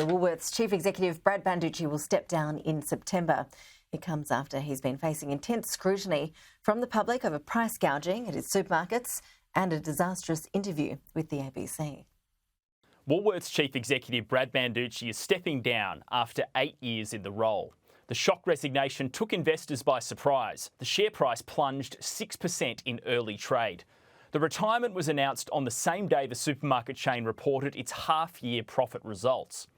The Woolworths Chief Executive Brad Banducci will step down in September. It comes after he's been facing intense scrutiny from the public over price gouging at his supermarkets and a disastrous interview with the ABC. Woolworths Chief Executive Brad Banducci is stepping down after 8 years in the role. The shock resignation took investors by surprise. The share price plunged 6% in early trade. The retirement was announced on the same day the supermarket chain reported its half-year profit results.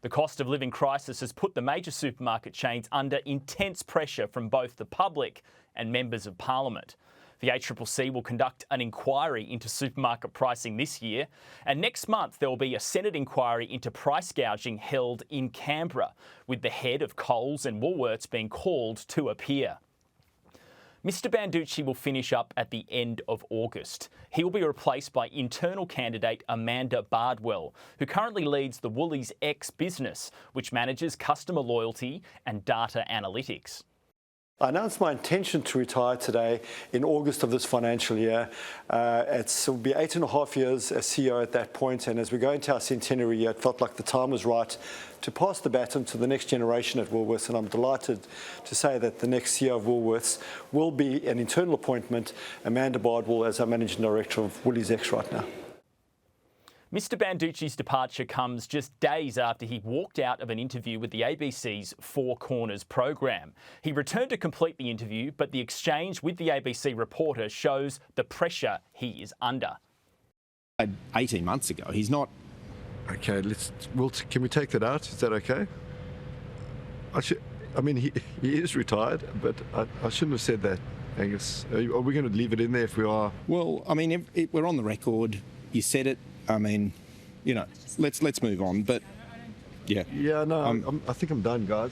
The cost of living crisis has put the major supermarket chains under intense pressure from both the public and members of Parliament. The ACCC will conduct an inquiry into supermarket pricing this year, and next month there will be a Senate inquiry into price gouging held in Canberra, with the head of Coles and Woolworths being called to appear. Mr Banducci will finish up at the end of August. He will be replaced by internal candidate Amanda Bardwell, who currently leads the Woolies X business, which manages customer loyalty and data analytics. I announced my intention to retire today in August of this financial year. It will be 8.5 years as CEO at that point, and as we go into our centenary year, it felt like the time was right to pass the baton to the next generation at Woolworths, and I'm delighted to say that the next CEO of Woolworths will be an internal appointment, Amanda Bardwell, as our Managing Director of Woolies X right now. Mr Banducci's departure comes just days after he walked out of an interview with the ABC's Four Corners program. He returned to complete the interview, but the exchange with the ABC reporter shows the pressure he is under. 18 months ago, he's not... Okay, can we take that out? Is that okay? I mean, he is retired, but I shouldn't have said that, Angus. Are we going to leave it in there if we are? Well, I mean, we're on the record. You said it. I mean, you know, let's move on. But yeah. Yeah, no, I think I'm done, guys.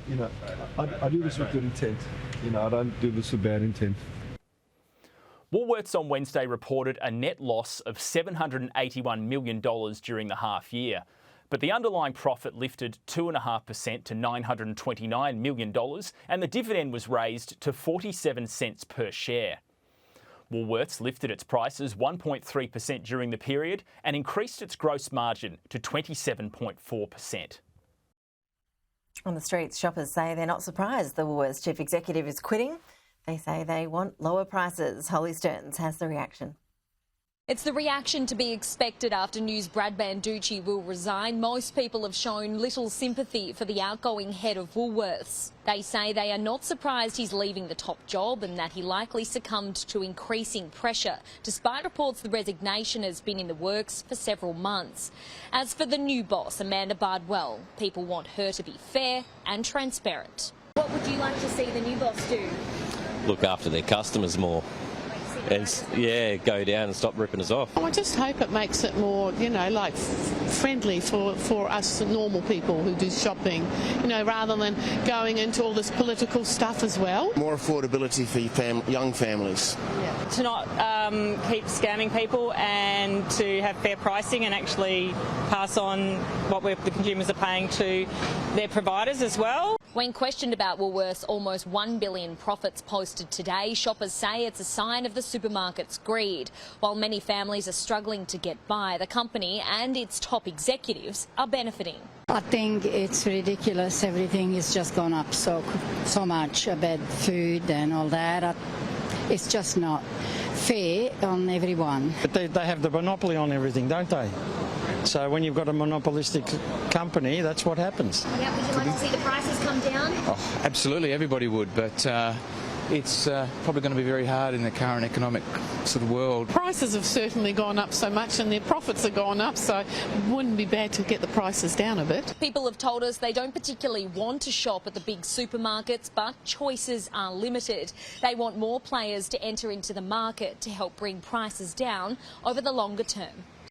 You know, I do this with good intent. You know, I don't do this with bad intent. Woolworths on Wednesday reported a net loss of $781 million during the half year. But the underlying profit lifted 2.5% to $929 million, and the dividend was raised to 47 cents per share. Woolworths lifted its prices 1.3% during the period and increased its gross margin to 27.4%. On the streets, shoppers say they're not surprised the Woolworths Chief Executive is quitting. They say they want lower prices. Holly Stearns has the reaction. It's the reaction to be expected after news Brad Banducci will resign. Most people have shown little sympathy for the outgoing head of Woolworths. They say they are not surprised he's leaving the top job and that he likely succumbed to increasing pressure, despite reports the resignation has been in the works for several months. As for the new boss, Amanda Bardwell, people want her to be fair and transparent. What would you like to see the new boss do? Look after their customers more. And yeah, go down and stop ripping us off. I just hope it makes it more, you know, like friendly for us normal people who do shopping, you know, rather than going into all this political stuff as well. More affordability for young families. Yeah. To not keep scamming people and to have fair pricing and actually pass on what the consumers are paying to their providers as well. When questioned about Woolworths' almost $1 billion profits posted today, shoppers say it's a sign of the supermarket's greed. While many families are struggling to get by, the company and its top executives are benefiting. I think it's ridiculous. Everything has just gone up so much about food and all that. It's just not fair on everyone. But they have the monopoly on everything, don't they? So when you've got a monopolistic company, that's what happens. Yeah, would you like to see the prices come down? Oh, absolutely, everybody would, but it's probably going to be very hard in the current economic sort of world. Prices have certainly gone up so much and their profits have gone up, so it wouldn't be bad to get the prices down a bit. People have told us they don't particularly want to shop at the big supermarkets, but choices are limited. They want more players to enter into the market to help bring prices down over the longer term.